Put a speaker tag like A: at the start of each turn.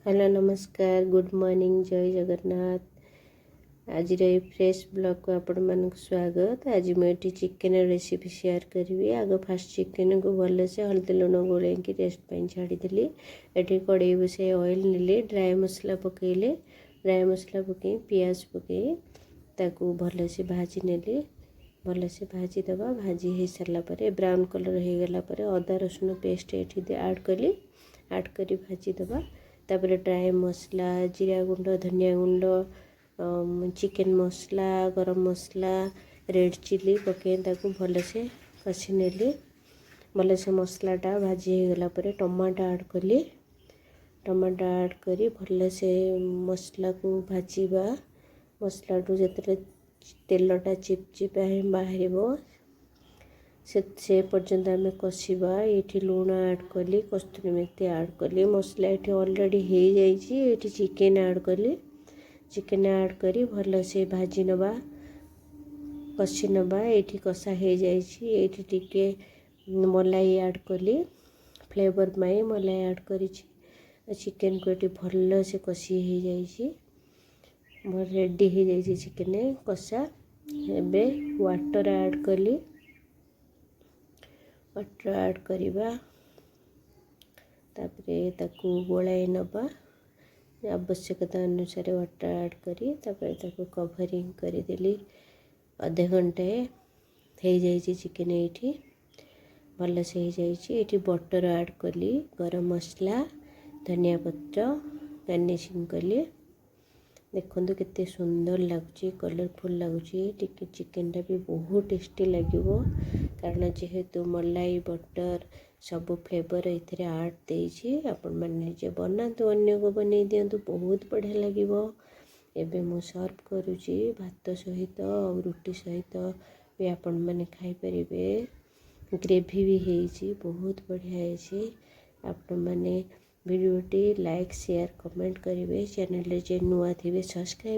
A: Hello नमस्कार good morning जय जगन्नाथ। आज फ्रेश ब्लॉग को आपण मानक स्वागत। आज मुझे चिकेन रेसिपी शेयर करी। आग फास्ट चिकेन को भलसे हल्दी लुण गोल रेस्ट पर छाड़ीदेली। ये कड़े बसाई ऑयल नेली, ड्राई मसला पकईले, ड्राई मसला पकई पियाज पकई ताकू भलसे भाजी नेली। भलसे भाजी दबा, भाजी हो सारा पर ब्राउन कलर हो गला पर अदा रसुण पेस्ट ये ऐड कली। ऐड करी भाजी दबा। तापर ड्राई मसला, जीरा गुंड, धनिया गुंड, चिकेन मसला, गरम मसला, रेड चिली पकई ताकू भलसे कषि नेली। भलसे मसलाटा भाजी हो गला पर टमाटो ऐड कली। टमाटो ऐड करी भलसे मसला को भाजीबा। मसला टू जिते तेलटा चिपचिपा बाहर से पर्यंत आम कषा। ये लुण ऐड कली, कस्तूरी मेथी ऐड कली। मसला ये ऑलरेडी हो जाइए। चिकेन ऐड कली। चिकेन ऐड करी भल से भाजी नवा, कषि नवा। ये कषा हो जाइए। मलाई ऐड कली, फ्लेवर में मलाई ऐड करी। चिकेन को ये भल से कषि हो जाइए। रेडी हो जाइए चिकेन कषा। एबे वाटर ऐड कली। वाटर ऐड करिबा। तापरे ताकू गोलाई नबा। आवश्यकता अनुसार वाटर ऐड करी तापरे ताकू कवरिंग करी देली। आधे घंटे हो जाइए चिकेन ये भल से हो जाइए। ये बटर ऐड कली, गरम मसला, धनिया पत्र गार्निशिंग कली। देखो केते सुंदर लगुच, कलरफुल लगुच। चिकेनटा भी बहुत टेस्टी लगे कारण जेहेतु मलाई बटर सब फ्लेवर ये ऐड देछि। आपण मैंने बनातु, अन्य को बन दिंतु, बहुत बढ़िया लगे। एबे मु सर्व करुँची भात सहित और रुटी सहित भी आपण मैंने खाईपर। ग्रेवी भी है बहुत बढ़िया है। आपण मैंने वीडियोटी लाइक शेयर कमेंट करेंगे। चैनल जे नुआ थे सब्सक्राइब